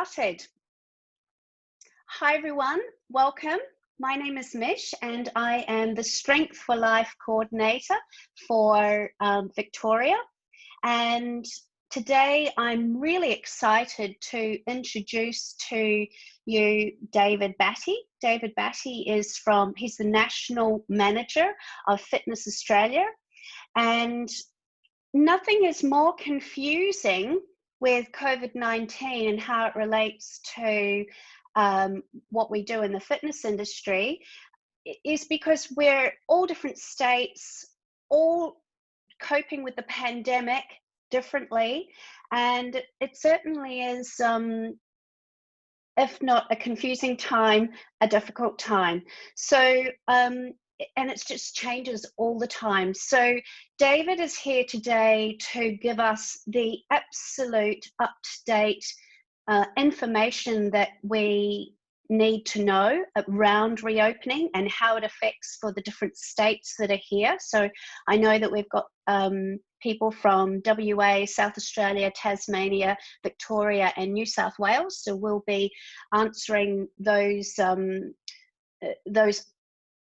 Started. Hi everyone, welcome. My name is Mish and I am the Strength for Life coordinator for Victoria. And today I'm really excited to introduce to you David Batty. David Batty he's the National Manager of Fitness Australia, and nothing is more confusing with COVID-19 and how it relates to what we do in the fitness industry is because we're all different states, all coping with the pandemic differently, and it certainly is, if not a confusing time, a difficult time. So, and it just changes all the time. So David is here today to give us the absolute up-to-date information that we need to know around reopening and how it affects for the different states that are here. So I know that we've got people from WA, South Australia, Tasmania, Victoria and New South Wales. So we'll be answering those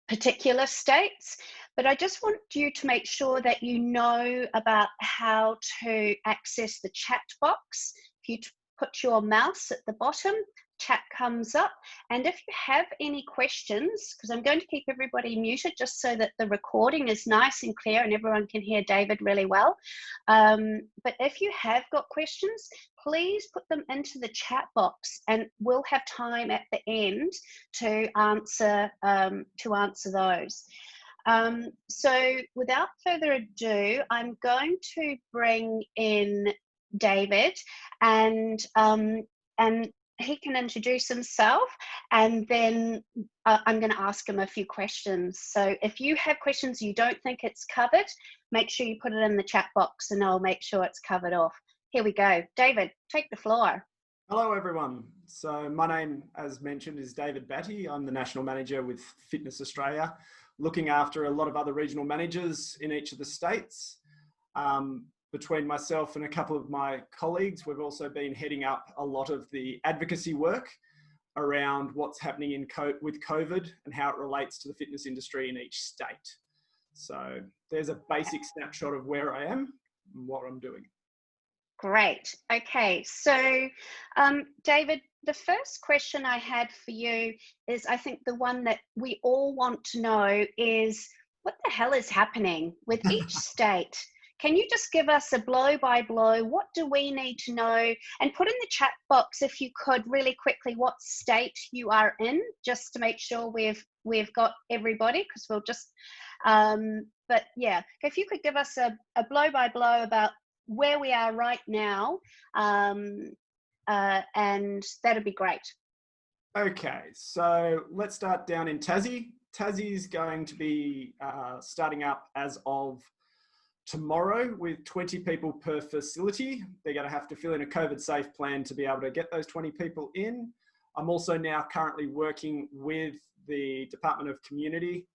particular states. But I just want you to make sure that you know about how to access the chat box. If you put your mouse at the bottom, chat comes up. And if you have any questions, because I'm going to keep everybody muted just so that the recording is nice and clear and everyone can hear David really well. But if you have got questions, please put them into the chat box and we'll have time at the end to answer those. So without further ado, I'm going to bring in David and he can introduce himself, and then I'm going to ask him a few questions. So if you have questions you don't think it's covered, make sure you put it in the chat box and I'll make sure it's covered off. Here we go. David, take the floor. Hello everyone. So my name, as mentioned, is David Batty. I'm the National Manager with Fitness Australia, looking after a lot of other regional managers in each of the states. Between myself and a couple of my colleagues, we've also been heading up a lot of the advocacy work around what's happening with COVID and how it relates to the fitness industry in each state. So there's a basic snapshot of where I am and what I'm doing. Great. Okay. So, David, the first question I had for you is, I think the one that we all want to know is, what the hell is happening with each state? Can you just give us a blow by blow? What do we need to know? And put in the chat box, if you could, really quickly, what state you are in, just to make sure we've got everybody, because we'll just, but yeah, if you could give us a blow by blow about where we are right now, and that'd be great. Okay, so let's start down in Tassie. Tassie is going to be starting up as of tomorrow with 20 people per facility. They're going to have to fill in a COVID safe plan to be able to get those 20 people in. I'm also now currently working with the Department of Community,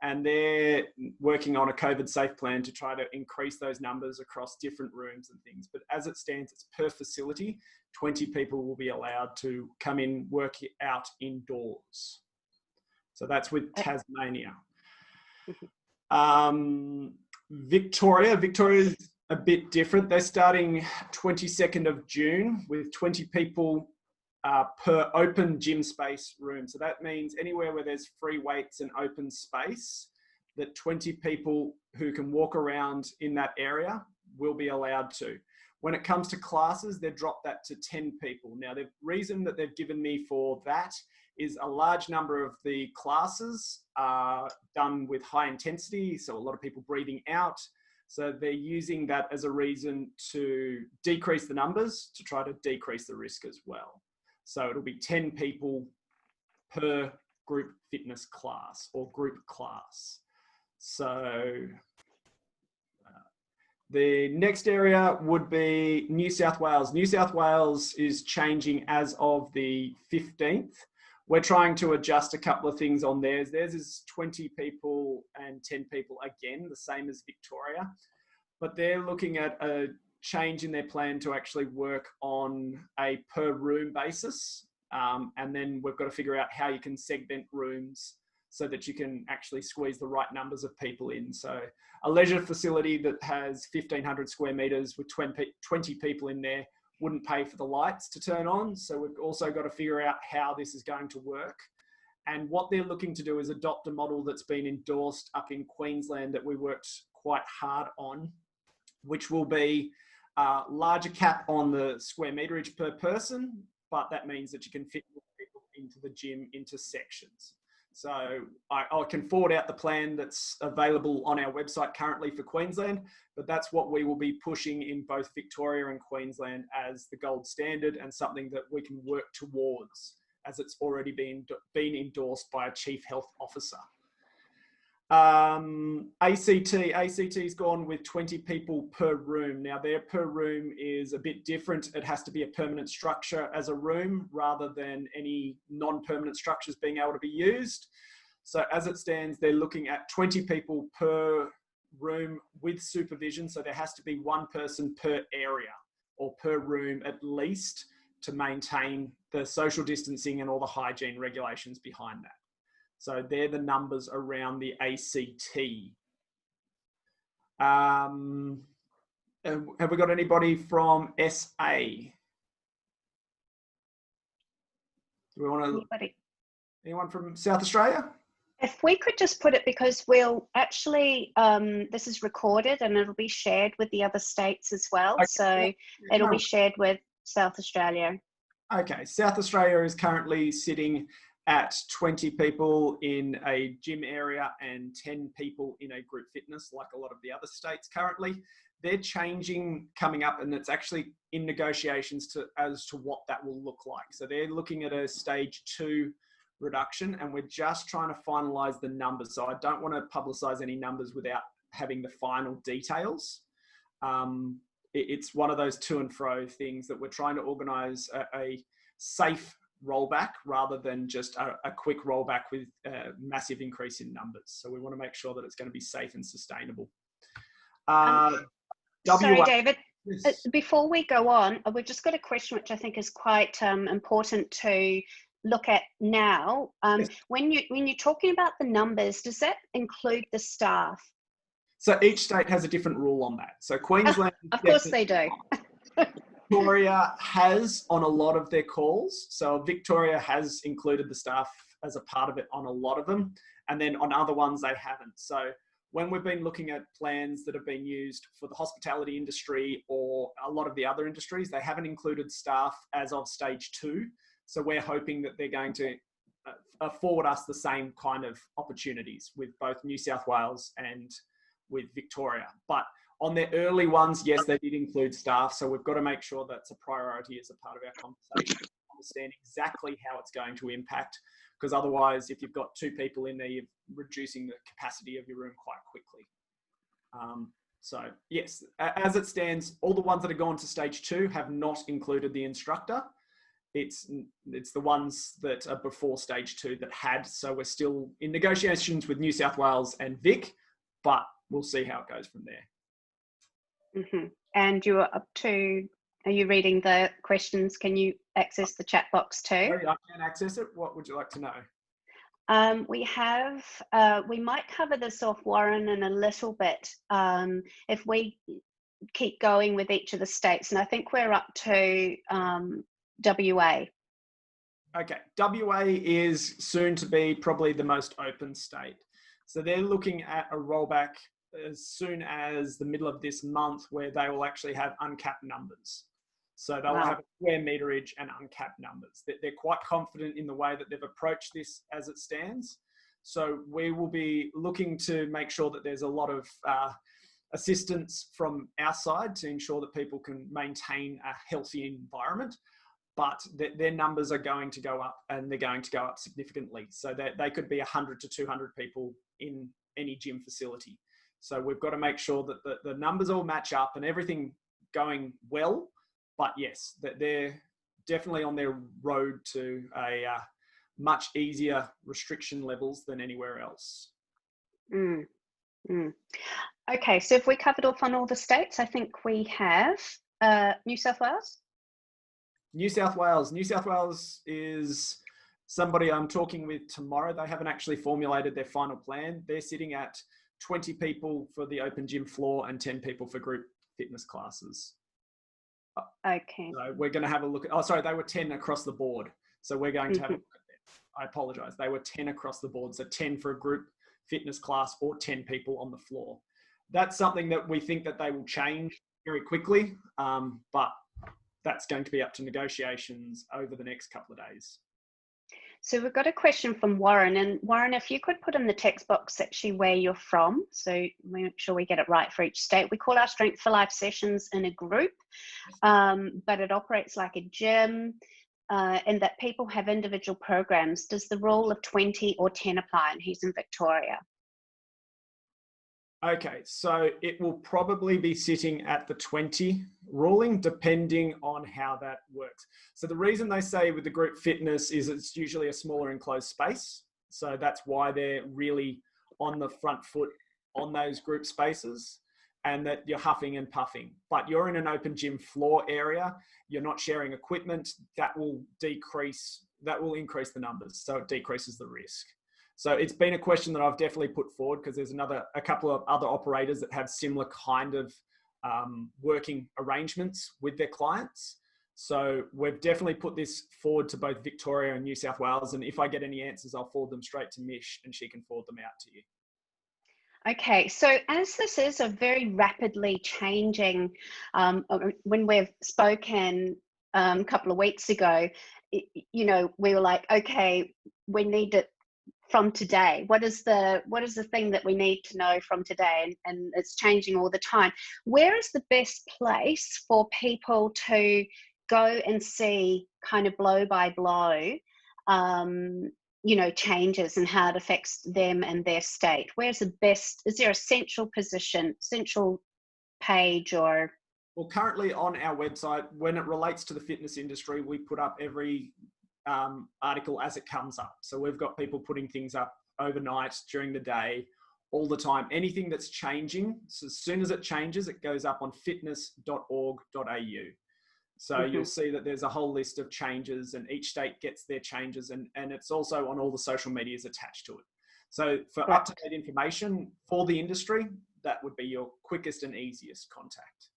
and they're working on a COVID safe plan to try to increase those numbers across different rooms and things. But as it stands, it's per facility. 20 people will be allowed to come in, work out indoors. So that's with Tasmania. Victoria's a bit different. They're starting 22nd of June with 20 people per open gym space room. So that means anywhere where there's free weights and open space, that 20 people who can walk around in that area will be allowed to. When it comes to classes, they've dropped that to 10 people. Now, the reason that they've given me for that is a large number of the classes are done with high intensity, so a lot of people breathing out. So they're using that as a reason to decrease the numbers, to try to decrease the risk as well. So it'll be 10 people per group fitness class or group class. So the next area would be New South Wales. New South Wales is changing as of the 15th. We're trying to adjust a couple of things on theirs. Theirs is 20 people and 10 people again, the same as Victoria. But they're looking at a change in their plan to actually work on a per room basis. And then we've got to figure out how you can segment rooms so that you can actually squeeze the right numbers of people in. So a leisure facility that has 1,500 square meters with 20 people in there wouldn't pay for the lights to turn on. So we've also got to figure out how this is going to work. And what they're looking to do is adopt a model that's been endorsed up in Queensland that we worked quite hard on, which will be a larger cap on the square meterage per person, but that means that you can fit more people into the gym into sections. So I can forward out the plan that's available on our website currently for Queensland, but that's what we will be pushing in both Victoria and Queensland as the gold standard and something that we can work towards as it's already been endorsed by a chief health officer. ACT's gone with 20 people per room. Now their per room is a bit different. It has to be a permanent structure as a room rather than any non-permanent structures being able to be used. So as it stands, they're looking at 20 people per room with supervision. So there has to be one person per area or per room at least to maintain the social distancing and all the hygiene regulations behind that. So they're the numbers around the ACT. Have we got anybody from SA? Do we want to? Anybody? Anyone from South Australia? If we could just put it, because we'll actually, this is recorded and it'll be shared with the other states as well. Okay. So it'll be shared with South Australia. Okay, South Australia is currently sitting at 20 people in a gym area and 10 people in a group fitness, like a lot of the other states currently. They're changing coming up, and it's actually in negotiations as to what that will look like. So they're looking at a stage 2 reduction, and we're just trying to finalize the numbers. So I don't want to publicize any numbers without having the final details. It's one of those to and fro things that we're trying to organize a safe rollback rather than just a quick rollback with a massive increase in numbers. So we want to make sure that it's going to be safe and sustainable. Sorry, David. Yes. Before we go on, we've just got a question which I think is quite important to look at now. Yes. When you're talking about the numbers, does that include the staff? So each state has a different rule on that. So Queensland, of course they do. Victoria has on a lot of their calls. So Victoria has included the staff as a part of it on a lot of them. And then on other ones, they haven't. So when we've been looking at plans that have been used for the hospitality industry or a lot of the other industries, they haven't included staff as of stage 2. So we're hoping that they're going to afford us the same kind of opportunities with both New South Wales and with Victoria. But on their early ones, yes, they did include staff. So we've got to make sure that's a priority as a part of our conversation, understand exactly how it's going to impact, because otherwise, if you've got 2 people in there, you're reducing the capacity of your room quite quickly. So yes, as it stands, all the ones that have gone to stage 2 have not included the instructor. It's the ones that are before stage 2 that had. So we're still in negotiations with New South Wales and Vic, but we'll see how it goes from there. Mm-hmm. And you're up to, are you reading the questions? Can you access the chat box too? I can access it. What would you like to know? We might cover this off, Warren, in a little bit if we keep going with each of the states. And I think we're up to WA. Okay, WA is soon to be probably the most open state. So they're looking at a rollback as soon as the middle of this month where they will actually have uncapped numbers. So they'll have a square meterage and uncapped numbers. They're quite confident in the way that they've approached this as it stands. So we will be looking to make sure that there's a lot of assistance from our side to ensure that people can maintain a healthy environment. But their numbers are going to go up, and they're going to go up significantly. So they could be 100 to 200 people in any gym facility. So we've got to make sure that the numbers all match up and everything going well. But yes, they're definitely on their road to a much easier restriction levels than anywhere else. Mm. Okay, so if we covered off on all the states, I think we have New South Wales. New South Wales. New South Wales is somebody I'm talking with tomorrow. They haven't actually formulated their final plan. They're sitting at 20 people for the open gym floor and 10 people for group fitness classes. Okay. So we're going to have a look at, oh, sorry, they were 10 across the board. So we're going to have a look at them. I apologize. They were 10 across the board. So 10 for a group fitness class or 10 people on the floor. That's something that we think that they will change very quickly, but that's going to be up to negotiations over the next couple of days. So we've got a question from Warren, and Warren, if you could put in the text box actually where you're from, so we make sure we get it right for each state. We call our Strength for Life sessions in a group, but it operates like a gym, and that people have individual programs. Does the rule of 20 or 10 apply? And he's in Victoria. Okay, so it will probably be sitting at the 20 ruling, depending on how that works. So the reason they say with the group fitness is it's usually a smaller enclosed space. So that's why they're really on the front foot on those group spaces, and that you're huffing and puffing. But you're in an open gym floor area, you're not sharing equipment, that will increase the numbers. So it decreases the risk. So it's been a question that I've definitely put forward because there's a couple of other operators that have similar kind of working arrangements with their clients. So we've definitely put this forward to both Victoria and New South Wales. And if I get any answers, I'll forward them straight to Mish and she can forward them out to you. Okay, so as this is a very rapidly changing, when we've spoken a couple of weeks ago, we were like, okay, we need it from today. What is the thing that we need to know from today? And it's changing all the time. Where is the best place for people to go and see kind of blow by blow, changes and how it affects them and their state? Where's the best? Is there a central page or? Well, currently on our website, when it relates to the fitness industry, we put up every article as it comes up. So we've got people putting things up overnight, during the day, all the time. Anything that's changing, so as soon as it changes, it goes up on fitness.org.au. So you'll see that there's a whole list of changes and each state gets their changes, and it's also on all the social medias attached to it. So for up-to-date information for the industry, that would be your quickest and easiest contact.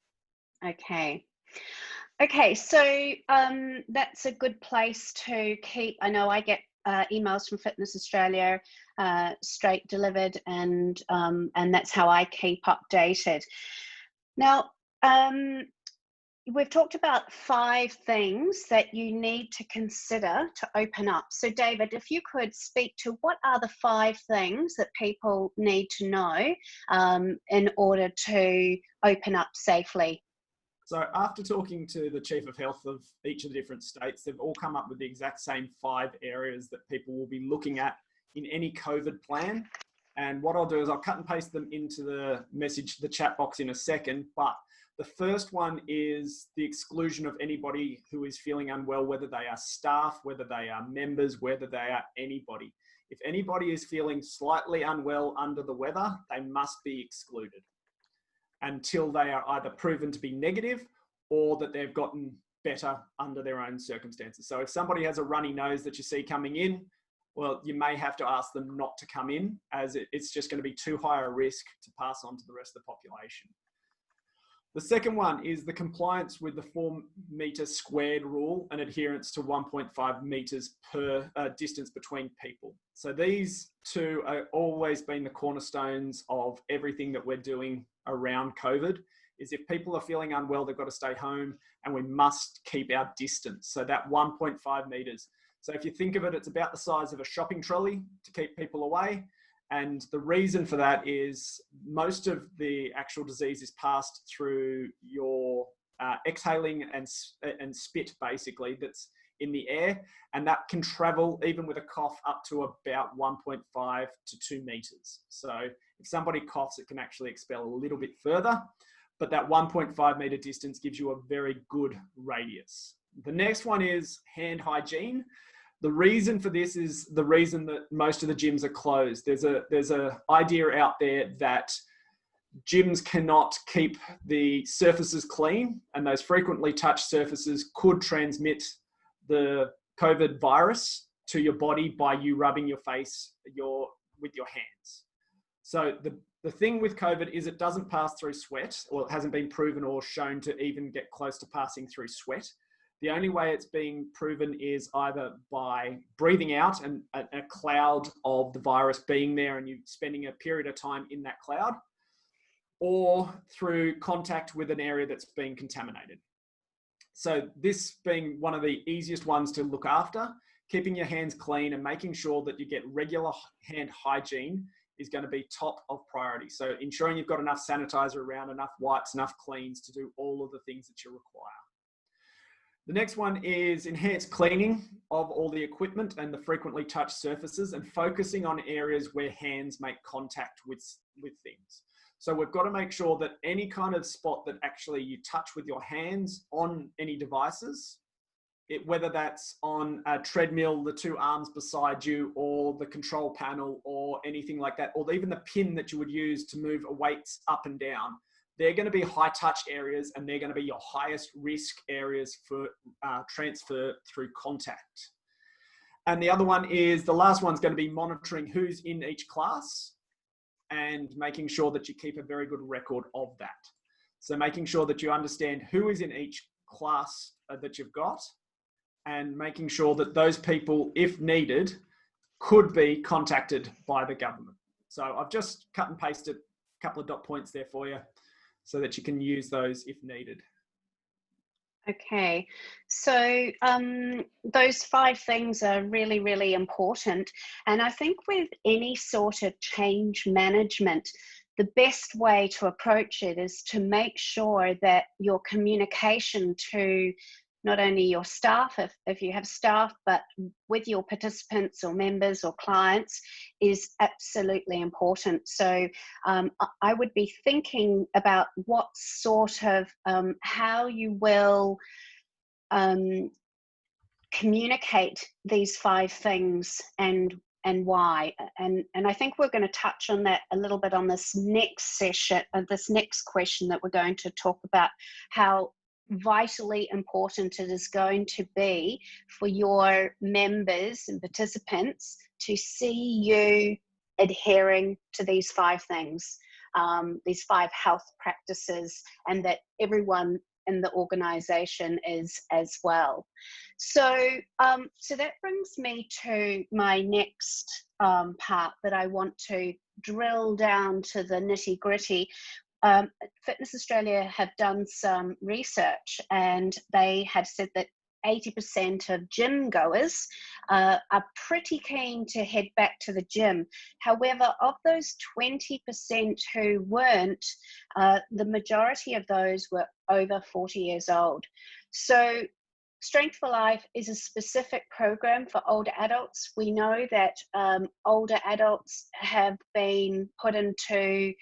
Okay, so that's a good place to keep. I know I get emails from Fitness Australia straight delivered, and that's how I keep updated. Now, we've talked about 5 things that you need to consider to open up. So David, if you could speak to what are the 5 things that people need to know in order to open up safely? So after talking to the Chief of Health of each of the different states, they've all come up with the exact same 5 areas that people will be looking at in any COVID plan. And what I'll do is I'll cut and paste them into the chat box in a second. But the first one is the exclusion of anybody who is feeling unwell, whether they are staff, whether they are members, whether they are anybody. If anybody is feeling slightly unwell under the weather, they must be excluded until they are either proven to be negative or that they've gotten better under their own circumstances. So if somebody has a runny nose that you see coming in, well, you may have to ask them not to come in, as it's just going to be too high a risk to pass on to the rest of the population. The second one is the compliance with the 4 metre squared rule and adherence to 1.5 metres per distance between people. So these 2 are always been the cornerstones of everything that we're doing around COVID. Is if people are feeling unwell, they've got to stay home, and we must keep our distance. So that 1.5 metres. So if you think of it, it's about the size of a shopping trolley to keep people away. And the reason for that is most of the actual disease is passed through your exhaling and spit, basically, that's in the air. And that can travel, even with a cough, up to about 1.5 to 2 metres. So if somebody coughs, it can actually expel a little bit further. But that 1.5 metre distance gives you a very good radius. The next one is hand hygiene. The reason for this is the reason that most of the gyms are closed. There's a idea out there that gyms cannot keep the surfaces clean, and those frequently touched surfaces could transmit the COVID virus to your body by you rubbing your face with your hands. So the thing with COVID is it doesn't pass through sweat, or it hasn't been proven or shown to even get close to passing through sweat. The only way it's being proven is either by breathing out and a cloud of the virus being there and you spending a period of time in that cloud, or through contact with an area that's been contaminated. So this being one of the easiest ones to look after, keeping your hands clean and making sure that you get regular hand hygiene is going to be top of priority. So ensuring you've got enough sanitizer around, enough wipes, enough cleans to do all of the things that you require. The next one is enhanced cleaning of all the equipment and the frequently touched surfaces, and focusing on areas where hands make contact with things. So we've got to make sure that any kind of spot that actually you touch with your hands on any devices, whether that's on a treadmill, the two arms beside you, or the control panel, or anything like that, or even the pin that you would use to move weights up and down, they're going to be high touch areas, and they're going to be your highest risk areas for transfer through contact. And the other one is, the last one's going to be monitoring who's in each class and making sure that you keep a very good record of that. So making sure that you understand who is in each class that you've got, and making sure that those people, if needed, could be contacted by the government. So I've just cut and pasted a couple of dot points there for you so that you can use those if needed. Okay, so those 5 things are really, really important. And I think with any sort of change management, the best way to approach it is to make sure that your communication to not only your staff, if you have staff, but with your participants or members or clients, is absolutely important. So I would be thinking about what sort of, how you will communicate these 5 things and why. And I think we're going to touch on that a little bit on this next session, this next question that we're going to talk about, how vitally important it is going to be for your members and participants to see you adhering to these 5 things, these 5 health practices, and that everyone in the organization is as well. So so that brings me to my next part that I want to drill down to the nitty-gritty. Fitness Australia have done some research, and they have said that 80% of gym goers are pretty keen to head back to the gym. However, of those 20% who weren't, the majority of those were over 40 years old. So Strength for Life is a specific program for older adults. We know that older adults have been put into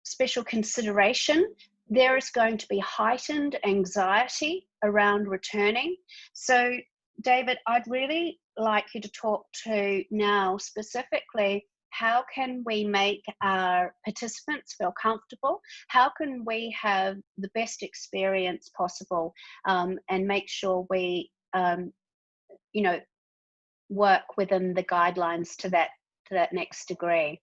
special consideration. There is going to be heightened anxiety around returning. So, David, I'd really like you to talk to now specifically, how can we make our participants feel comfortable? How can we have the best experience possible, and make sure we, work within the guidelines to that next degree?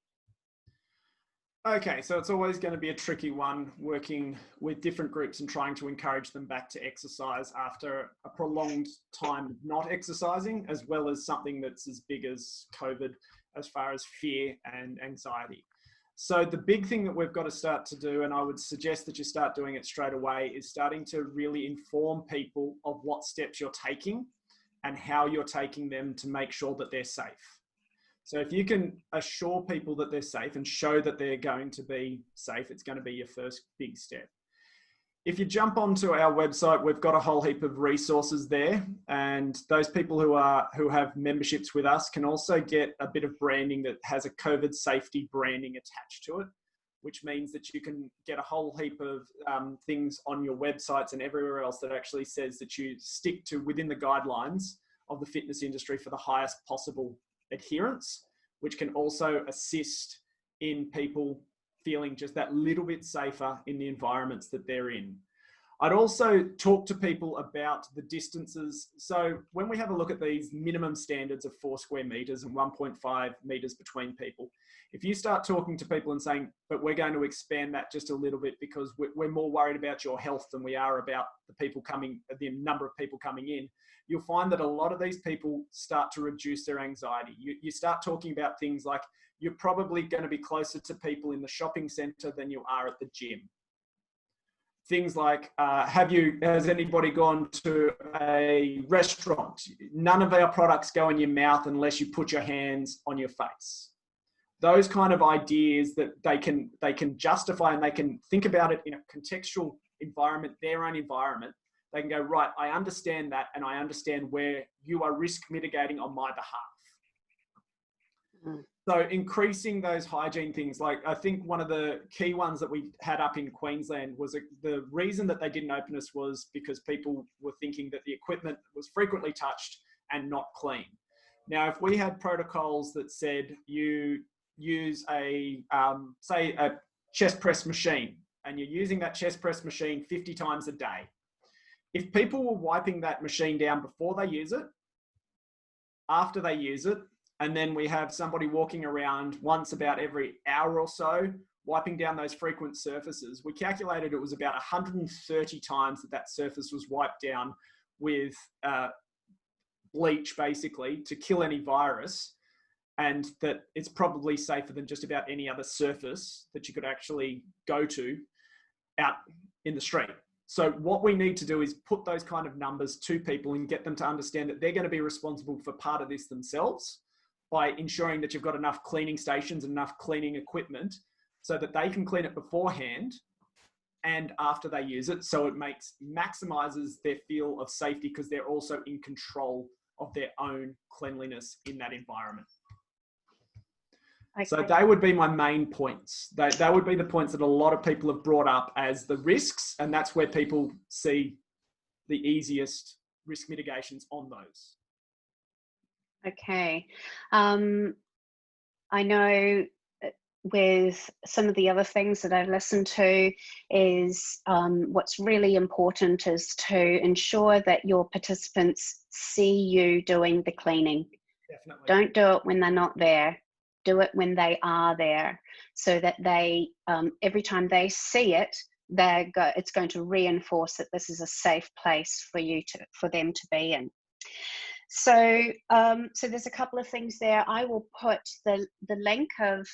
Okay, so it's always going to be a tricky one working with different groups and trying to encourage them back to exercise after a prolonged time of not exercising, as well as something that's as big as COVID as far as fear and anxiety. So the big thing that we've got to start to do, and I would suggest that you start doing it straight away, is starting to really inform people of what steps you're taking and how you're taking them to make sure that they're safe. So if you can assure people that they're safe and show that they're going to be safe, it's going to be your first big step. If you jump onto our website, we've got a whole heap of resources there, and those people who have memberships with us can also get a bit of branding that has a COVID safety branding attached to it, which means that you can get a whole heap of things on your websites and everywhere else that actually says that you stick to within the guidelines of the fitness industry for the highest possible adherence, which can also assist in people feeling just that little bit safer in the environments that they're in. I'd also talk to people about the distances. So when we have a look at these minimum standards of 4 square meters and 1.5 meters between people, if you start talking to people and saying, but we're going to expand that just a little bit because we're more worried about your health than we are about the number of people coming in, you'll find that a lot of these people start to reduce their anxiety. You start talking about things like, you're probably going to be closer to people in the shopping center than you are at the gym. Things like, has anybody gone to a restaurant? None of our products go in your mouth unless you put your hands on your face. Those kind of ideas that they can justify, and they can think about it in a contextual environment, their own environment. They can go, right, I understand that, and I understand where you are risk mitigating on my behalf. Mm. So increasing those hygiene things, like I think one of the key ones that we had up in Queensland was the reason that they didn't open us was because people were thinking that the equipment was frequently touched and not clean. Now, if we had protocols that said you use say a chest press machine, and you're using that chest press machine 50 times a day, if people were wiping that machine down before they use it, after they use it, and then we have somebody walking around once about every hour or so, wiping down those frequent surfaces, we calculated it was about 130 times that surface was wiped down with bleach, basically, to kill any virus, and that it's probably safer than just about any other surface that you could actually go to out in the street. So what we need to do is put those kind of numbers to people and get them to understand that they're going to be responsible for part of this themselves, by ensuring that you've got enough cleaning stations and enough cleaning equipment so that they can clean it beforehand and after they use it. So it maximizes their feel of safety because they're also in control of their own cleanliness in that environment. Okay. So they would be my main points. They would be the points that a lot of people have brought up as the risks, and that's where people see the easiest risk mitigations on those. Okay. I know with some of the other things that I've listened to is what's really important is to ensure that your participants see you doing the cleaning. Definitely. Don't do it when they're not there. Do it when they are there, so that they, every time they see it, it's going to reinforce that this is a safe place for them to be in. So, so there's a couple of things there. I will put the link of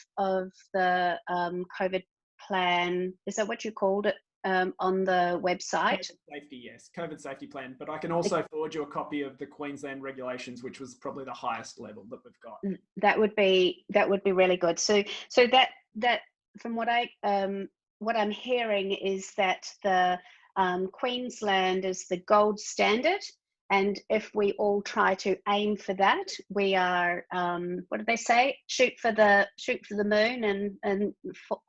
the COVID plan. Is that what you called it, on the website? COVID safety, yes, COVID safety plan. But I can also forward you a copy of the Queensland regulations, which was probably the highest level that we've got. That would be really good. So that from what I'm hearing is that the Queensland is the gold standard. And if we all try to aim for that, we are, what did they say? Shoot for the moon and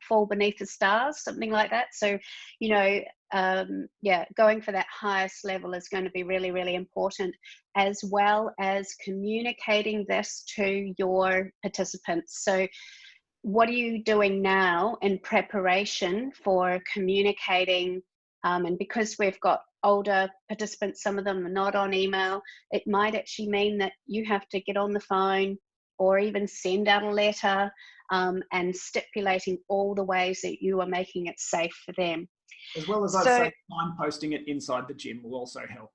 fall beneath the stars, something like that. So, you know, yeah, going for that highest level is going to be really, really important, as well as communicating this to your participants. So what are you doing now in preparation for communicating? And because we've got older participants, some of them are not on email, it might actually mean that you have to get on the phone or even send out a letter and stipulating all the ways that you are making it safe for them. As well as I'd say signposting it inside the gym will also help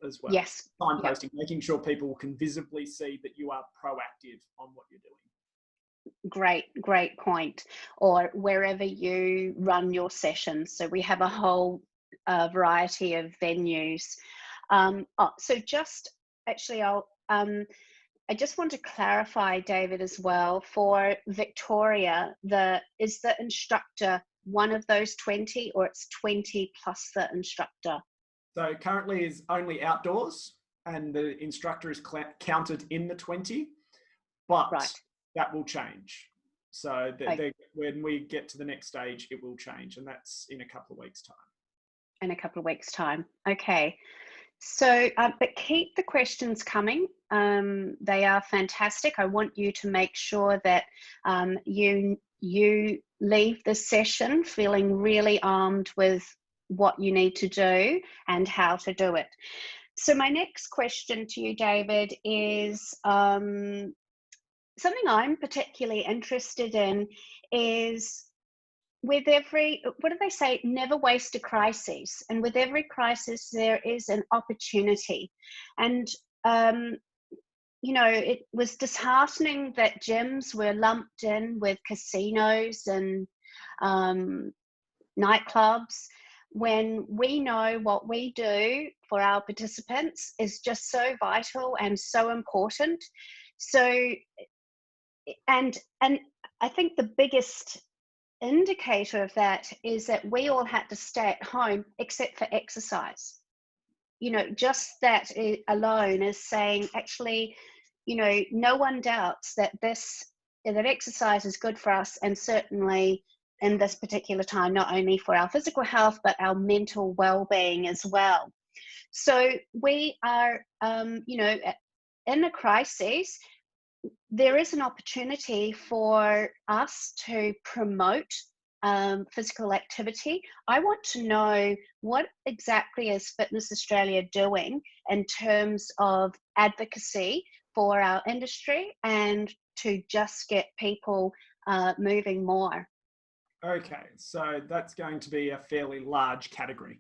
as well. Yes. Signposting, making sure people can visibly see that you are proactive on what you're doing. Great point. Or wherever you run your sessions. So we have a whole variety of venues. So just actually, I just want to clarify, David, as well, for Victoria, is the instructor one of those 20, or it's 20 plus the instructor? So currently is only outdoors, and the instructor is counted in the 20, but that will change. So when we get to the next stage, it will change, and that's in a couple of weeks' time. In a couple of weeks' time. Okay. But keep the questions coming. They are fantastic. I want you to make sure that you leave the session feeling really armed with what you need to do and how to do it. So my next question to you, David, is something I'm particularly interested in is, with every, what do they say, never waste a crisis, and with every crisis there is an opportunity. And it was disheartening that gyms were lumped in with casinos and nightclubs, when we know what we do for our participants is just so vital and so important. So, and I think the biggest indicator of that is that we all had to stay at home except for exercise. Just that alone is saying, actually, no one doubts that that exercise is good for us, and certainly in this particular time, not only for our physical health but our mental well-being as well. So we are in a crisis. There is an opportunity for us to promote physical activity. I want to know, what exactly is Fitness Australia doing in terms of advocacy for our industry and to just get people moving more? Okay, so that's going to be a fairly large category.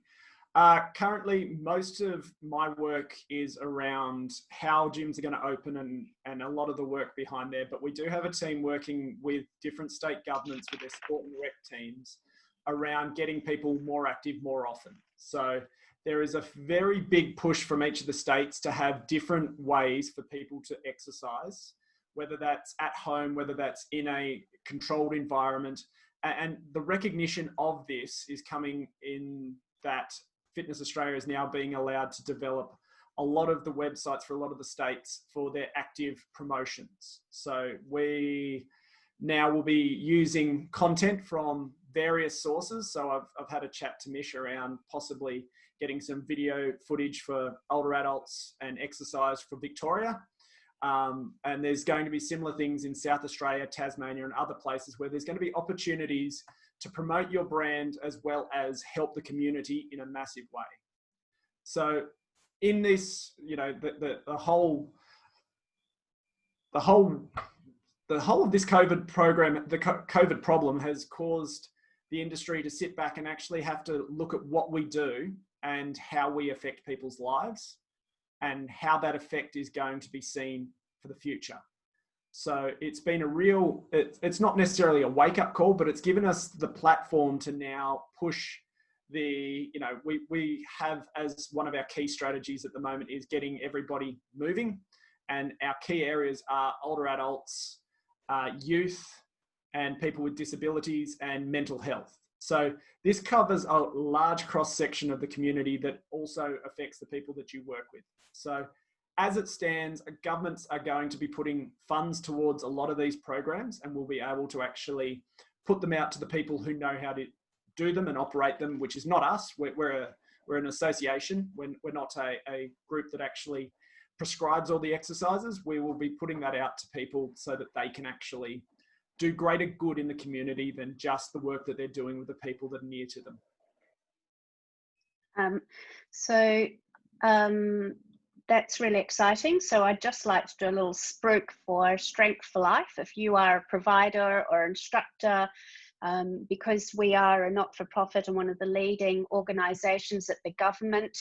Currently, most of my work is around how gyms are going to open and a lot of the work behind there. But we do have a team working with different state governments with their sport and rec teams around getting people more active more often. So there is a very big push from each of the states to have different ways for people to exercise, whether that's at home, whether that's in a controlled environment. And the recognition of this is coming in that Fitness Australia is now being allowed to develop a lot of the websites for a lot of the states for their active promotions. So we now will be using content from various sources. So I've had a chat to Mish around possibly getting some video footage for older adults and exercise for Victoria. And there's going to be similar things in South Australia, Tasmania, and other places where there's going to be opportunities to promote your brand as well as help the community in a massive way. So in this, the whole of this COVID program, the COVID problem has caused the industry to sit back and actually have to look at what we do and how we affect people's lives, and how that effect is going to be seen for the future. So it's been it's not necessarily a wake-up call, but it's given us the platform to now push we have, as one of our key strategies at the moment, is getting everybody moving. And our key areas are older adults, youth, and people with disabilities and mental health. So this covers a large cross-section of the community that also affects the people that you work with. So as it stands, governments are going to be putting funds towards a lot of these programs, and we'll be able to actually put them out to the people who know how to do them and operate them, which is not us. We're an association. We're not a group that actually prescribes all the exercises. We will be putting that out to people so that they can actually do greater good in the community than just the work that they're doing with the people that are near to them. That's really exciting. So I'd just like to do a little spruik for Strength for Life. If you are a provider or instructor, because we are a not-for-profit and one of the leading organisations that the government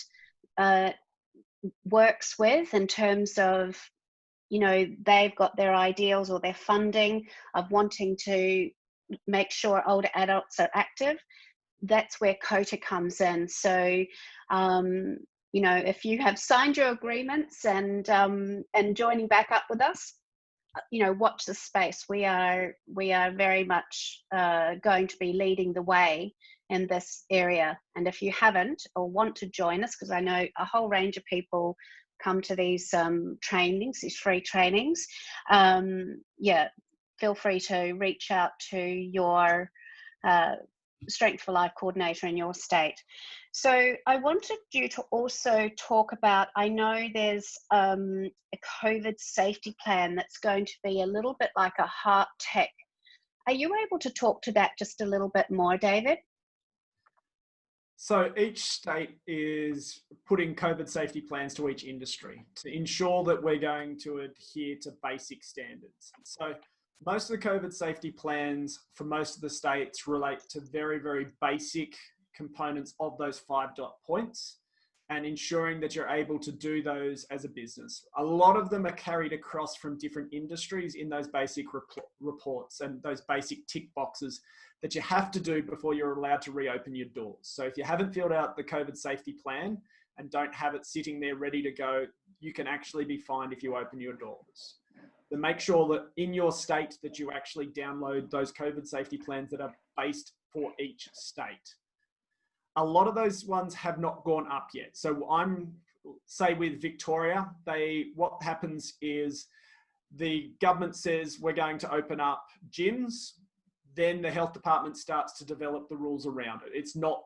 works with in terms of, they've got their ideals or their funding of wanting to make sure older adults are active, that's where COTA comes in. So, if you have signed your agreements and joining back up with us, watch the space. We are very much going to be leading the way in this area. And if you haven't or want to join us, because I know a whole range of people come to these trainings, these free trainings, feel free to reach out to your Strength for Life coordinator in your state. So I wanted you to also talk about, I know there's a COVID safety plan that's going to be a little bit like a heart tech. Are you able to talk to that just a little bit more, David? So each state is putting COVID safety plans to each industry to ensure that we're going to adhere to basic standards. So most of the COVID safety plans for most of the states relate to very, very basic components of those 5 dot points and ensuring that you're able to do those as a business. A lot of them are carried across from different industries in those basic reports and those basic tick boxes that you have to do before you're allowed to reopen your doors. So if you haven't filled out the COVID safety plan and don't have it sitting there ready to go, you can actually be fined if you open your doors. So make sure that in your state that you actually download those COVID safety plans that are based for each state. A lot of those ones have not gone up yet. So say with Victoria, what happens is the government says we're going to open up gyms, then the health department starts to develop the rules around it. It's not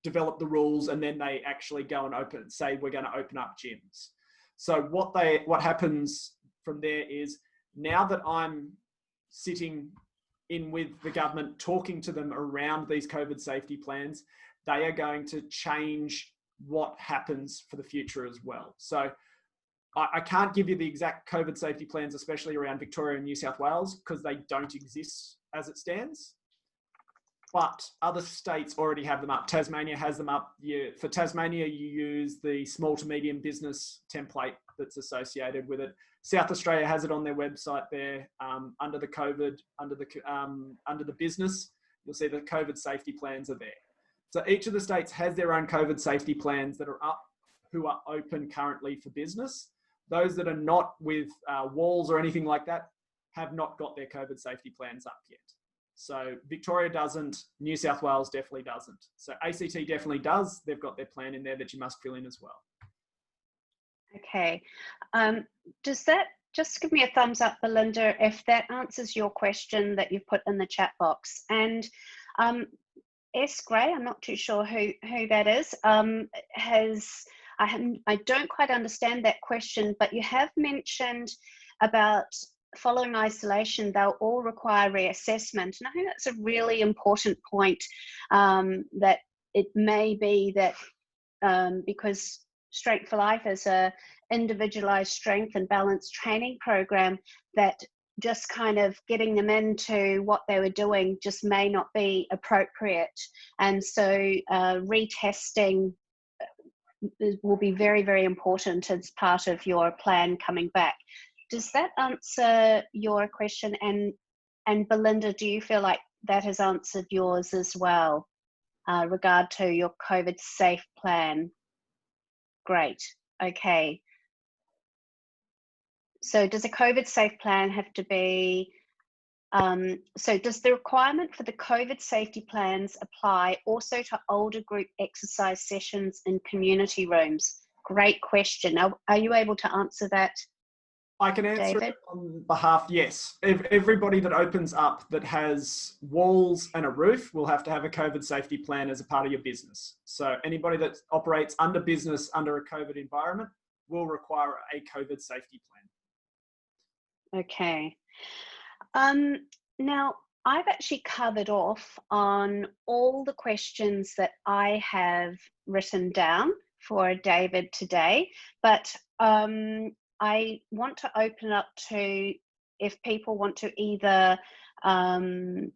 develop the rules and then they actually go and say we're going to open up gyms. So what happens from there is, now that I'm sitting in with the government, talking to them around these COVID safety plans, they are going to change what happens for the future as well. So I can't give you the exact COVID safety plans, especially around Victoria and New South Wales, because they don't exist as it stands. But other states already have them up. Tasmania has them up. For Tasmania, you use the small to medium business template that's associated with it. South Australia has it on their website there under the COVID, under the business. You'll see the COVID safety plans are there. So each of the states has their own COVID safety plans that are up, who are open currently for business. Those that are not with walls or anything like that have not got their COVID safety plans up yet. So Victoria doesn't, New South Wales definitely doesn't. So ACT definitely does. They've got their plan in there that you must fill in as well. Okay. Does that, just give me a thumbs up, Belinda, if that answers your question that you've put in the chat box. And S. Gray, I'm not too sure who that is, I don't quite understand that question, but you have mentioned about following isolation, they'll all require reassessment. And I think that's a really important point, that it may be that because Strength for Life is a individualized strength and balance training program, that just kind of getting them into what they were doing just may not be appropriate. And so retesting will be very, very important as part of your plan coming back. Does that answer your question? And Belinda, do you feel like that has answered yours as well, regard to your COVID safe plan? Great. Okay. So does a COVID safe plan have to be, so does the requirement for the COVID safety plans apply also to older group exercise sessions in community rooms? Great question. Are you able to answer that, I can answer David? it on behalf, yes. Everybody that opens up that has walls and a roof will have to have a COVID safety plan as a part of your business. So anybody that operates under business under a COVID environment will require a COVID safety plan. Okay. Now, I've actually covered off on all the questions that I have written down for David today, but I want to open up to, if people want to either unmute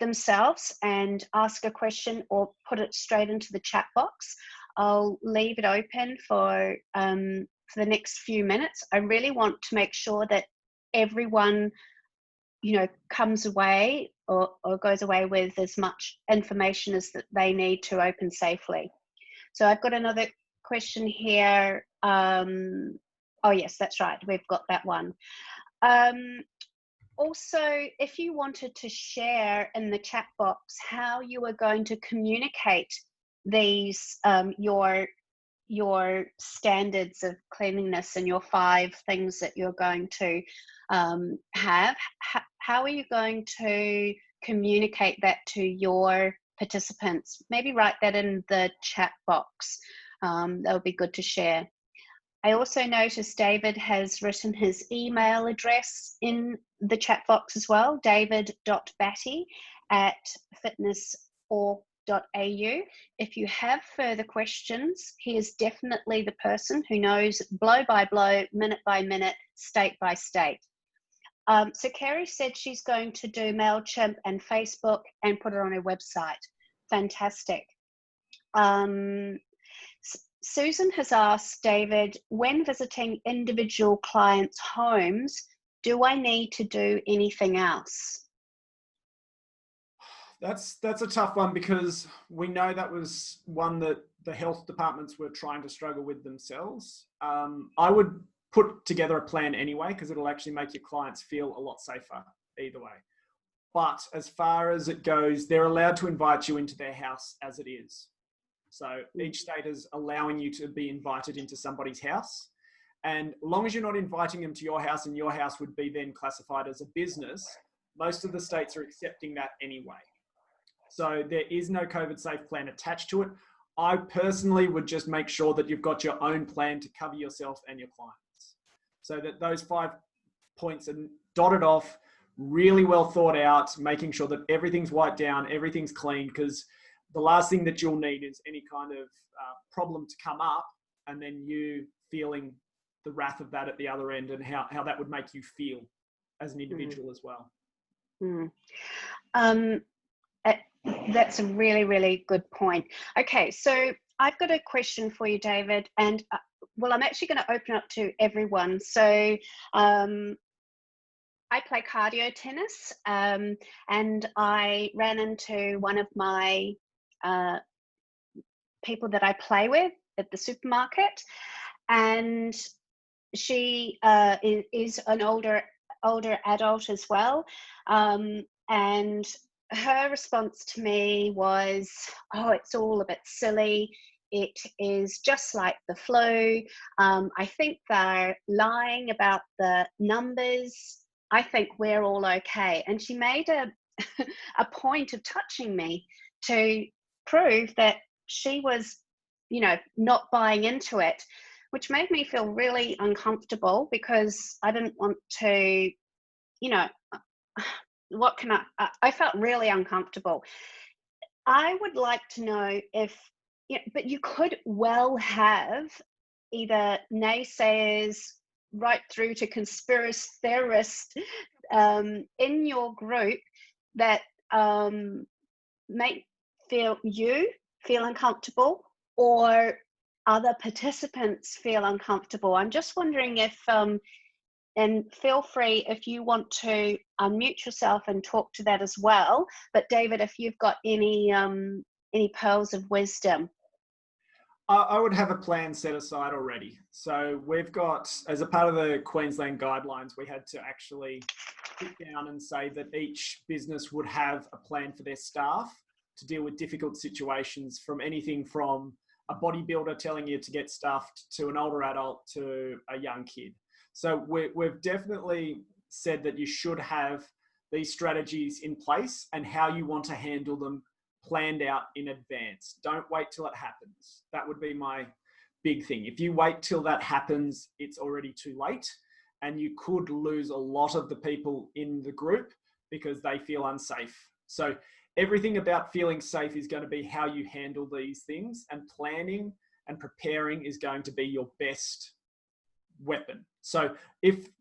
themselves and ask a question or put it straight into the chat box. I'll leave it open for the next few minutes. I really want to make sure that everyone, comes away or goes away with as much information as that they need to open safely. So I've got another question here. Oh yes, that's right, we've got that one. Also, if you wanted to share in the chat box how you are going to communicate these, your standards of cleanliness and your 5 things that you're going to have, how are you going to communicate that to your participants. Maybe write that in the chat box. That would be good to share. I also noticed David has written his email address in the chat box as well, david.batty@fitnessorg.au. If you have further questions, he is definitely the person who knows blow by blow, minute by minute, state by state. So Kerry said she's going to do MailChimp and Facebook and put it on her website. Fantastic. Susan has asked David, when visiting individual clients' homes, do I need to do anything else? That's a tough one, because we know that was one that the health departments were trying to struggle with themselves. I would put together a plan anyway, because it'll actually make your clients feel a lot safer either way. But as far as it goes, they're allowed to invite you into their house as it is. So each state is allowing you to be invited into somebody's house. And as long as you're not inviting them to your house, and your house would be then classified as a business, most of the states are accepting that anyway. So there is no COVID safe plan attached to it. I personally would just make sure that you've got your own plan to cover yourself and your clients, so that those 5 points are dotted off, really well thought out, making sure that everything's wiped down, everything's clean, because the last thing that you'll need is any kind of problem to come up, and then you feeling the wrath of that at the other end, and how that would make you feel as an individual as well. That's a really, really good point. Okay, so I've got a question for you, David, and well, I'm actually going to open up to everyone. So I play cardio tennis, and I ran into one of my people that I play with at the supermarket, and she is an older adult as well, and her response to me was, oh, it's all a bit silly. It is just like the flu. I think they're lying about the numbers. I think we're all okay. And she made a point of touching me to prove that she was, not buying into it, which made me feel really uncomfortable, because I didn't want to, I felt really uncomfortable. I would like to know if, but you could well have either naysayers right through to conspiracy theorists in your group that make you feel uncomfortable, or other participants feel uncomfortable. I'm just wondering if, and feel free if you want to unmute yourself and talk to that as well. But David, if you've got any pearls of wisdom. I would have a plan set aside already. So we've got, as a part of the Queensland guidelines, we had to actually sit down and say that each business would have a plan for their staff to deal with difficult situations, from anything from a bodybuilder telling you to get stuffed to an older adult to a young kid. So we've definitely said that you should have these strategies in place, and how you want to handle them planned out in advance. Don't wait till it happens. That would be my big thing. If you wait till that happens, it's already too late, and you could lose a lot of the people in the group because they feel unsafe. So everything about feeling safe is going to be how you handle these things, and planning and preparing is going to be your best weapon. So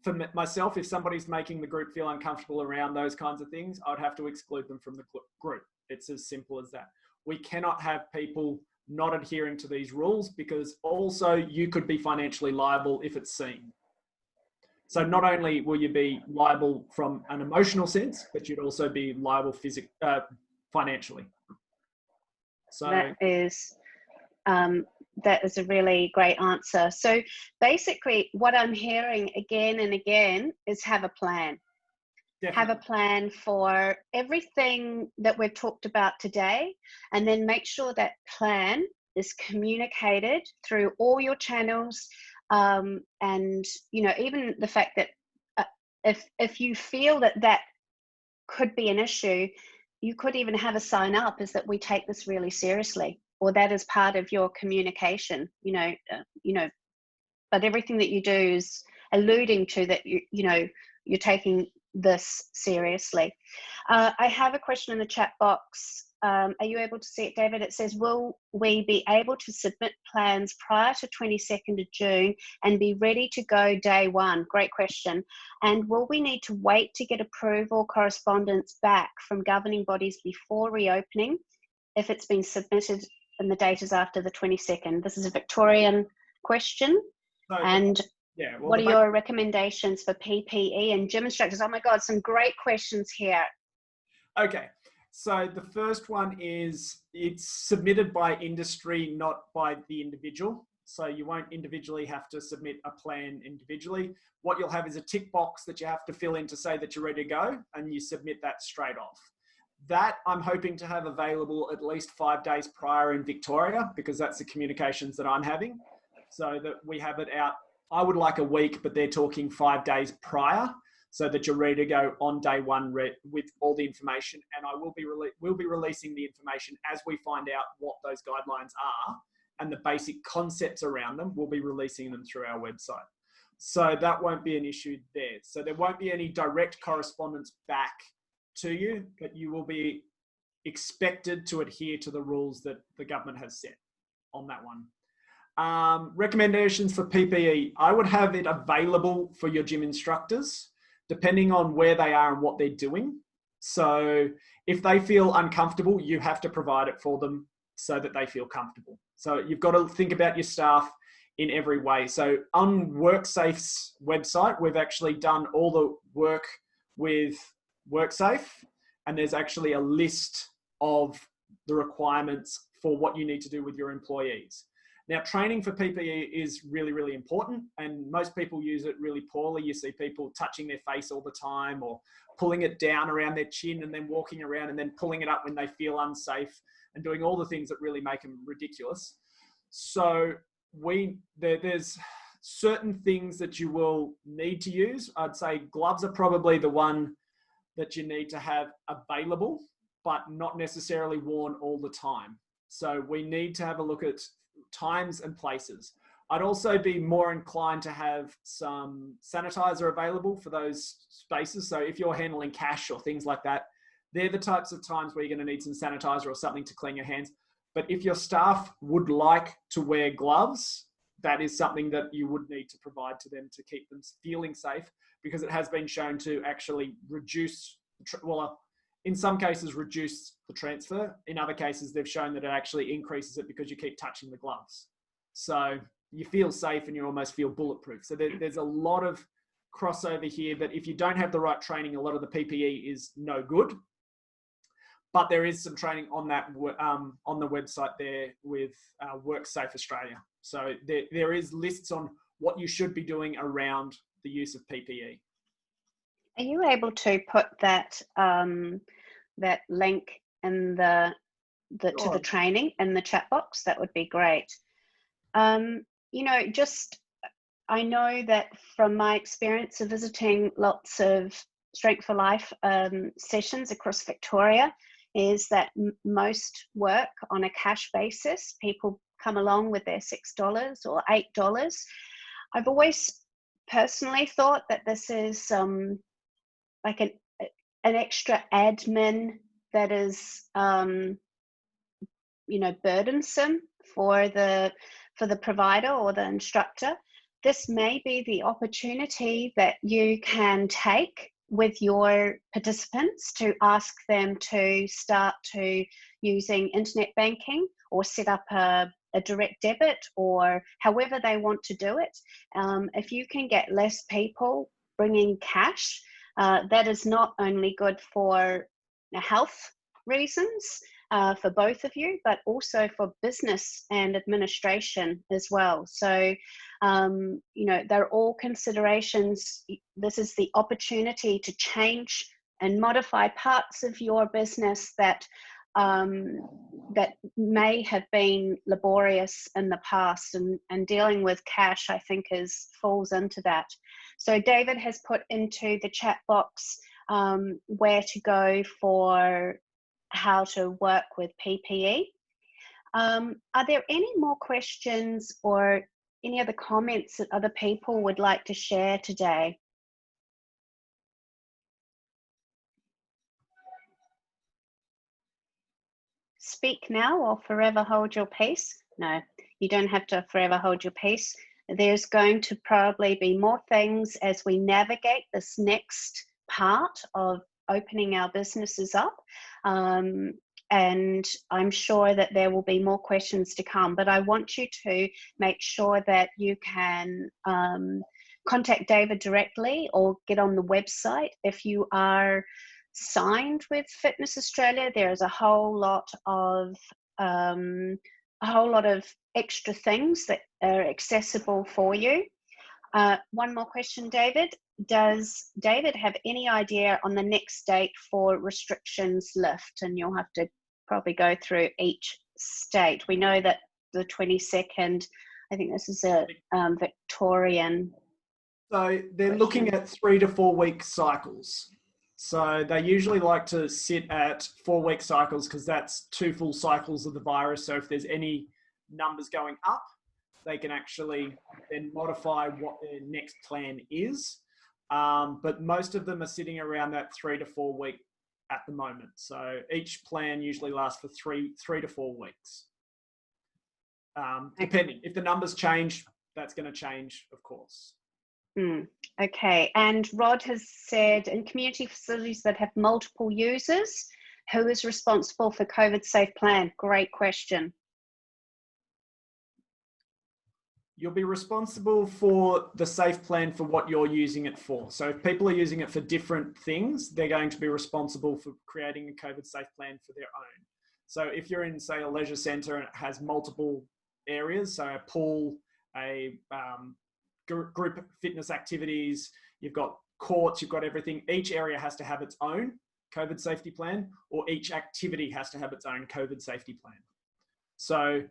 for myself, if somebody's making the group feel uncomfortable around those kinds of things, I would have to exclude them from the group. It's as simple as that. We cannot have people not adhering to these rules, because also you could be financially liable if it's seen. So not only will you be liable from an emotional sense, but you'd also be liable financially. So that is a really great answer. So basically what I'm hearing again and again is have a plan. Definitely. Have a plan for everything that we've talked about today, and then make sure that plan is communicated through all your channels. And even the fact that if you feel that could be an issue, you could even have a sign up is that we take this really seriously, or that is part of your communication, but everything that you do is alluding to that you're taking this seriously. I have a question in the chat box. Are you able to see it, David? It says, will we be able to submit plans prior to 22nd of June and be ready to go day one? Great question. And will we need to wait to get approval correspondence back from governing bodies before reopening if it's been submitted and the date is after the 22nd? This is a Victorian question. And what are your recommendations for PPE and gym instructors? Oh my God, some great questions here. Okay. So the first one is it's submitted by industry, not by the individual. So you won't individually have to submit a plan individually. What you'll have is a tick box that you have to fill in to say that you're ready to go, and you submit that straight off. That I'm hoping to have available at least 5 days prior in Victoria, because that's the communications that I'm having. So that we have it out, I would like a week, but they're talking 5 days prior, so that you're ready to go on day one with all the information. And I will be releasing the information as we find out what those guidelines are and the basic concepts around them. We'll be releasing them through our website. So that won't be an issue there. So there won't be any direct correspondence back to you, but you will be expected to adhere to the rules that the government has set on that one. Recommendations for PPE. I would have it available for your gym instructors, depending on where they are and what they're doing. So if they feel uncomfortable, you have to provide it for them so that they feel comfortable. So you've got to think about your staff in every way. So on WorkSafe's website, we've actually done all the work with WorkSafe, and there's actually a list of the requirements for what you need to do with your employees. Now, training for PPE is really, really important, and most people use it really poorly. You see people touching their face all the time, or pulling it down around their chin and then walking around and then pulling it up when they feel unsafe, and doing all the things that really make them ridiculous. So there's certain things that you will need to use. I'd say gloves are probably the one that you need to have available, but not necessarily worn all the time. So we need to have a look at times and places. I'd also be more inclined to have some sanitizer available for those spaces. So if you're handling cash or things like that, they're the types of times where you're going to need some sanitizer or something to clean your hands. But if your staff would like to wear gloves, that is something that you would need to provide to them to keep them feeling safe, because it has been shown to actually reduce, in some cases reduce the transfer. In other cases, they've shown that it actually increases it because you keep touching the gloves. So you feel safe and you almost feel bulletproof. So there's a lot of crossover here that if you don't have the right training, a lot of the PPE is no good. But there is some training on that on the website there with WorkSafe Australia. So there is lists on what you should be doing around the use of PPE. Are you able to put that that link in to the training in the chat box? That would be great. I know that from my experience of visiting lots of Strength for Life sessions across Victoria, is that most work on a cash basis. People come along with their $6 or $8. I've always personally thought that this is like an extra admin that is burdensome for the provider or the instructor. This may be the opportunity that you can take with your participants to ask them to start to using internet banking or set up a direct debit, or however they want to do it. If you can get less people bringing cash, that is not only good for health reasons for both of you, but also for business and administration as well. So, they're all considerations. This is the opportunity to change and modify parts of your business that that may have been laborious in the past, and dealing with cash, I think, falls into that. So David has put into the chat box where to go for how to work with PPE. Are there any more questions or any other comments that other people would like to share today? Speak now or forever hold your peace. No, you don't have to forever hold your peace. There's going to probably be more things as we navigate this next part of opening our businesses up. And I'm sure that there will be more questions to come, but I want you to make sure that you can contact David directly or get on the website. If you are signed with Fitness Australia, there is a whole lot of extra things that are accessible for you. One more question, David. Does David have any idea on the next date for restrictions lift? And you'll have to probably go through each state. We know that the 22nd, I think this is a Victorian. So they're looking at 3 to 4 week cycles. So they usually like to sit at 4 week cycles because that's 2 full cycles of the virus. So if there's any numbers going up, they can actually then modify what their next plan is. But most of them are sitting around that 3 to 4 week at the moment. So each plan usually lasts for three to 4 weeks. Depending, if the numbers change, that's going to change, of course. Okay, and Rod has said, in community facilities that have multiple users, who is responsible for COVID safe plan? Great question. You'll be responsible for the safe plan for what you're using it for. So if people are using it for different things, they're going to be responsible for creating a COVID safe plan for their own. So if you're in, say, a leisure centre and it has multiple areas, so a pool, a group fitness activities, you've got courts, you've got everything, each area has to have its own COVID safety plan, or each activity has to have its own COVID safety plan. So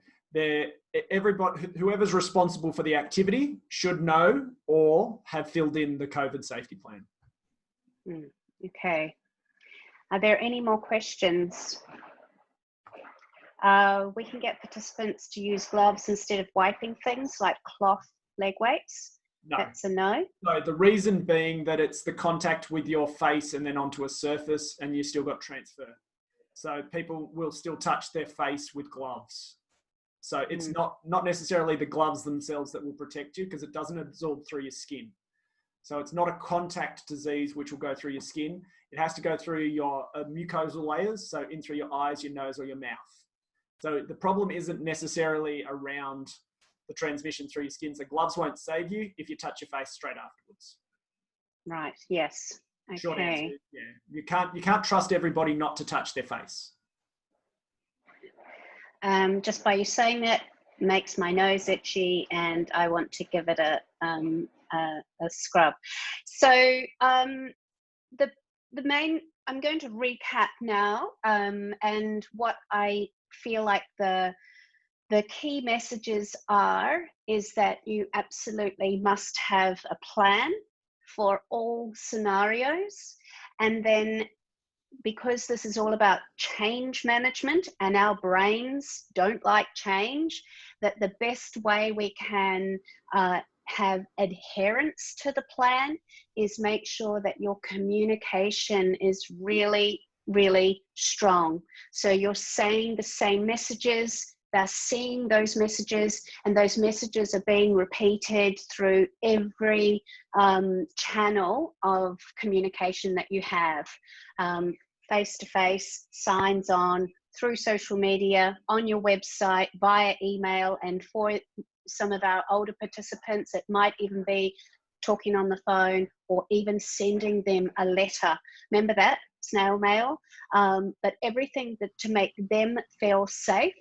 whoever's responsible for the activity should know or have filled in the COVID safety plan. Okay. Are there any more questions? We can get participants to use gloves instead of wiping things like cloth leg weights. No. That's a no. No, the reason being that it's the contact with your face and then onto a surface, and you still got transfer. So people will still touch their face with gloves. So it's not necessarily the gloves themselves that will protect you, because it doesn't absorb through your skin. So it's not a contact disease which will go through your skin. It has to go through your mucosal layers, so in through your eyes, your nose, or your mouth. So the problem isn't necessarily around the transmission through your skin. So gloves won't save you if you touch your face straight afterwards. Right, yes. Okay. Short answer, yeah. You can't trust everybody not to touch their face. Just by you saying that makes my nose itchy, and I want to give it a scrub. So the main, I'm going to recap now, and what I feel like the key messages is that you absolutely must have a plan for all scenarios, and then, because this is all about change management and our brains don't like change, that the best way we can have adherence to the plan is make sure that your communication is really, really strong. So you're saying the same messages, they're seeing those messages, and those messages are being repeated through every channel of communication that you have. Face-to-face, signs on, through social media, on your website, via email, and for some of our older participants, it might even be talking on the phone or even sending them a letter. Remember that? Snail mail. But everything to make them feel safe,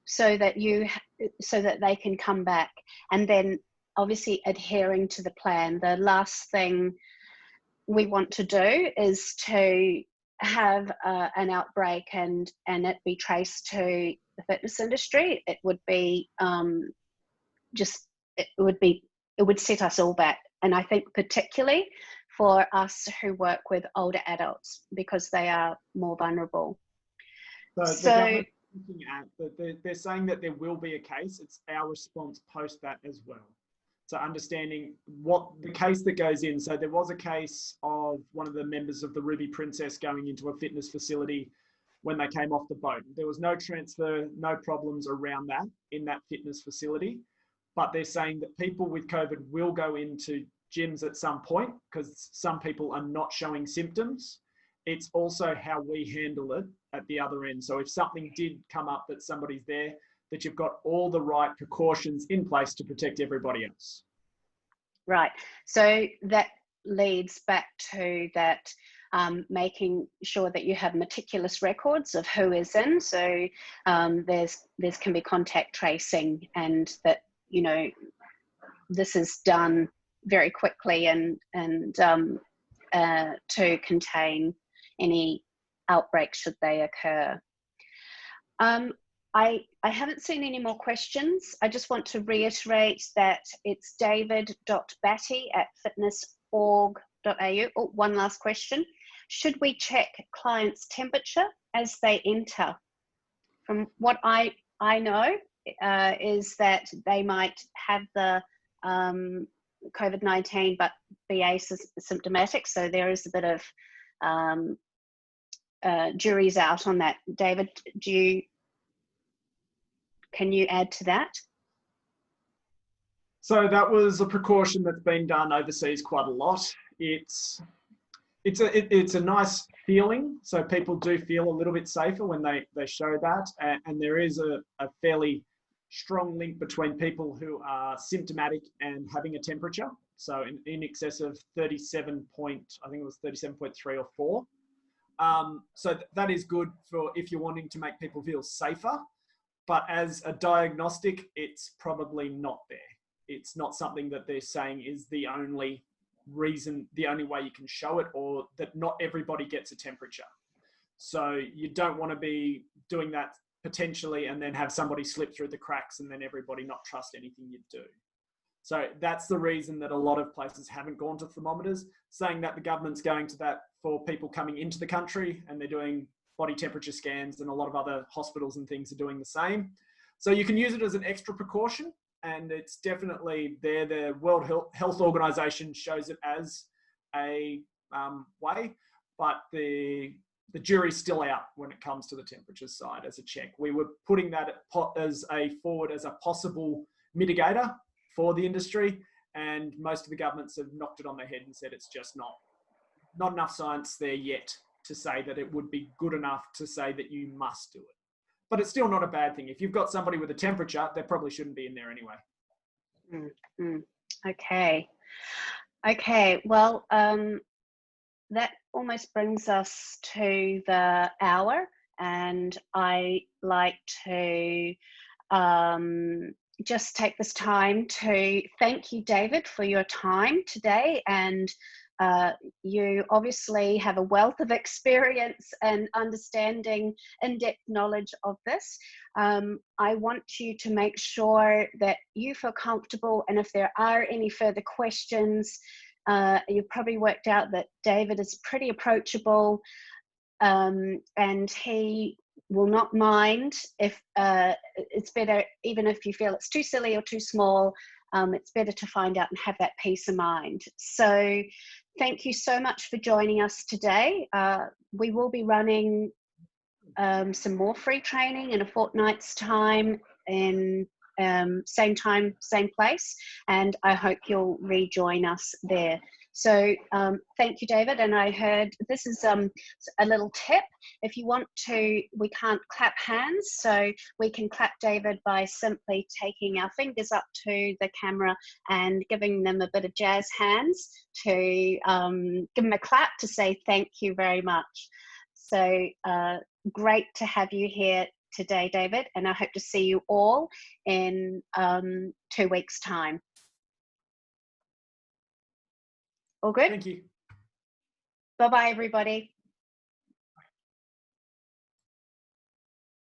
so that they can come back. And then obviously adhering to the plan. The last thing we want to do is to have an outbreak and it be traced to the fitness industry. It would be it would set us all back. And I think particularly for us who work with older adults because they are more vulnerable. So the government looking at they're saying that there will be a case. It's our response post that as well. So understanding what the case that goes in. So there was a case of one of the members of the Ruby Princess going into a fitness facility when they came off the boat. There was no transfer, no problems around that in that fitness facility. But they're saying that people with COVID will go into gyms at some point because some people are not showing symptoms. It's also how we handle it at the other end. So if something did come up that somebody's there, that you've got all the right precautions in place to protect everybody else. Right. So that leads back to that making sure that you have meticulous records of who is in. So there's can be contact tracing, and that, you know, this is done very quickly and to contain any outbreaks should they occur. I haven't seen any more questions. I just want to reiterate that it's david.batty@fitness.org.au. Oh, one last question. Should we check clients' temperature as they enter? From what I know is that they might have the COVID-19 but be asymptomatic, so there is a bit of jury's out on that. David, can you add to that? So that was a precaution that's been done overseas quite a lot. It's a nice feeling. So people do feel a little bit safer when they show that. And there is a fairly strong link between people who are symptomatic and having a temperature. So in excess of 37.3 or 4. So that is good for if you're wanting to make people feel safer. But as a diagnostic, it's probably not there. It's not something that they're saying is the only reason, the only way you can show it, or that not everybody gets a temperature. So you don't want to be doing that potentially and then have somebody slip through the cracks and then everybody not trust anything you do. So that's the reason that a lot of places haven't gone to thermometers, saying that the government's going to that for people coming into the country, and they're doing body temperature scans, and a lot of other hospitals and things are doing the same. So you can use it as an extra precaution, and it's definitely there. The World Health Organization shows it as a way, but the jury's still out when it comes to the temperature side as a check. We were putting that forward as a possible mitigator for the industry, and most of the governments have knocked it on the head and said it's just not enough science there yet to say that it would be good enough to say that you must do it. But it's still not a bad thing. If you've got somebody with a temperature, they probably shouldn't be in there anyway. Okay. Well, that almost brings us to the hour, and I like to just take this time to thank you, David, for your time today. And you obviously have a wealth of experience and understanding, in-depth knowledge of this. I want you to make sure that you feel comfortable, and if there are any further questions, you've probably worked out that David is pretty approachable, and he will not mind if it's better, even if you feel it's too silly or too small, it's better to find out and have that peace of mind. So thank you so much for joining us today. We will be running some more free training in a fortnight's time, in same time, same place, and I hope you'll rejoin us there. So thank you, David. And I heard this is a little tip. If you want to, we can't clap hands, so we can clap David by simply taking our fingers up to the camera and giving them a bit of jazz hands to give them a clap to say thank you very much. So great to have you here today, David, and I hope to see you all in 2 weeks' time. All good? Thank you. Bye-bye, everybody.